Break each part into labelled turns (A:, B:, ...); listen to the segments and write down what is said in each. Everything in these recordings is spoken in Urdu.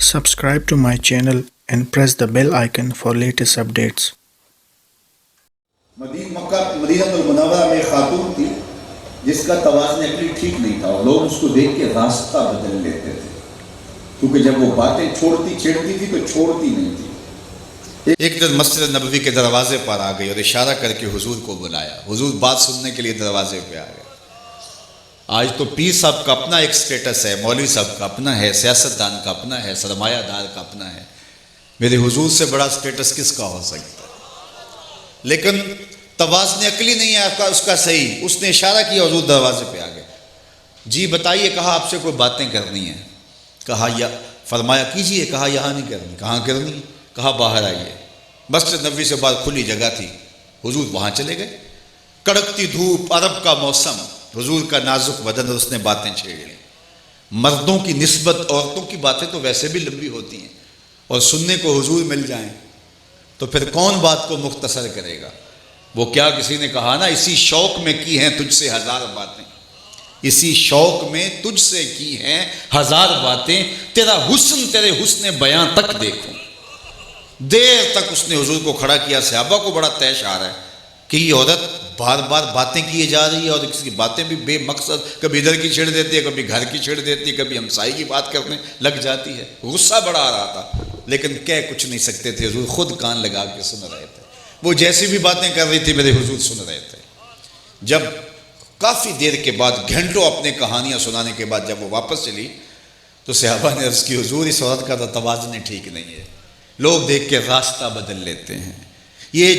A: Subscribe to my channel and press the bell icon for latest updates.
B: مدینہ المنورہ میں خاتون تھی جس کا توازن عقلی ٹھیک نہیں تھا اور لوگ اس کو دیکھ کے راستہ بدل لیتے تھے کیونکہ جب وہ باتیں چھیڑتی تھی تو چھوڑتی نہیں تھی۔ ایک دن مسجد نبوی کے دروازے پر آ گئی اور اشارہ کر کے حضور کو بلایا۔ حضور بات سننے کے لیے دروازے پہ آ گئے۔ آج تو پیر صاحب کا اپنا ایک سٹیٹس ہے، مولوی صاحب کا اپنا ہے، سیاستدان کا اپنا ہے، سرمایہ دار کا اپنا ہے۔ میرے حضور سے بڑا سٹیٹس کس کا ہو سکتا ہے؟ لیکن توازن عقلی نہیں ہے اس کا صحیح۔ اس نے اشارہ کیا، حضور دروازے پہ آ گئے۔ جی بتائیے، کہا آپ سے کوئی باتیں کرنی ہیں۔ کہا یا فرمایا کیجئے۔ کہا یہاں نہیں کرنی۔ کہاں کرنی؟ کہا باہر آئیے۔ مسجد نبوی سے باہر کھلی جگہ تھی، حضور وہاں چلے گئے۔ کڑکتی دھوپ، عرب کا موسم، حضور کا نازک بدن، اور اس نے باتیں چھیڑ لیں۔ مردوں کی نسبت عورتوں کی باتیں تو ویسے بھی لمبی ہوتی ہیں، اور سننے کو حضور مل جائیں تو پھر کون بات کو مختصر کرے گا؟ وہ کیا کسی نے کہا نا، اسی شوق میں کی ہیں تجھ سے ہزار باتیں، اسی شوق میں تجھ سے کی ہیں ہزار باتیں، تیرا حسن تیرے حسن بیاں تک دیکھوں۔ دیر تک اس نے حضور کو کھڑا کیا۔ صحابہ کو بڑا طیش آ رہا ہے کہ یہ عورت بار بار باتیں کیے جا رہی ہے، اور کسی کی باتیں بھی بے مقصد، کبھی ادھر کی چھیڑ دیتی ہے، کبھی گھر کی چھیڑ دیتی ہے، کبھی ہمسائی کی بات کرنے لگ جاتی ہے۔ غصہ بڑا آ رہا تھا، لیکن کہہ کچھ نہیں سکتے تھے۔ حضور خود کان لگا کے سن رہے تھے۔ وہ جیسی بھی باتیں کر رہی تھی میرے حضور سن رہے تھے۔ جب کافی دیر کے بعد، گھنٹوں اپنے کہانیاں سنانے کے بعد جب وہ واپس چلی تو صحابہ نے عرض کی، حضور اس عورت کا تو توازن ٹھیک نہیں ہے، لوگ دیکھ کے راستہ بدل لیتے ہیں۔ یہ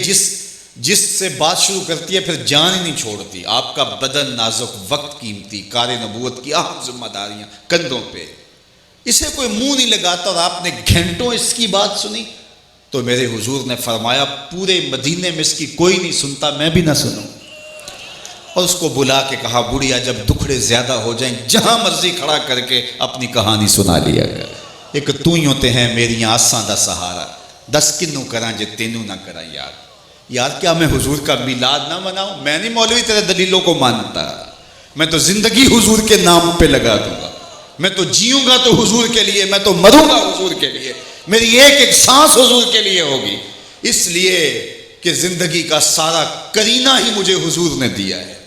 B: جس سے بات شروع کرتی ہے پھر جان ہی نہیں چھوڑتی۔ آپ کا بدن نازک، وقت قیمتی، کار نبوت کی اہم ذمہ داریاں کندھوں پہ، اسے کوئی منہ نہیں لگاتا، اور آپ نے گھنٹوں اس کی بات سنی تو میرے حضور نے فرمایا پورے مدینے میں اس کی کوئی نہیں سنتا، میں بھی نہ سنوں۔ اور اس کو بلا کے کہا، بڑھیا جب دکھڑے زیادہ ہو جائیں جہاں مرضی کھڑا کر کے اپنی کہانی سنا لیا کر۔ ایک تو ہی ہوتے ہیں میریاں آساں دا سہارا، دس کنوں کراں جے تینوں نہ کراں یار۔ یار کیا میں حضور کا میلاد نہ مناؤں؟ میں نہیں مولوی تیرے دلیلوں کو مانتا، میں تو زندگی حضور کے نام پہ لگا دوں گا۔ میں تو جیوں گا تو حضور کے لیے، میں تو مروں گا حضور کے لیے، میری ایک ایک سانس حضور کے لیے ہوگی، اس لیے کہ زندگی کا سارا کرینہ ہی مجھے حضور نے دیا ہے۔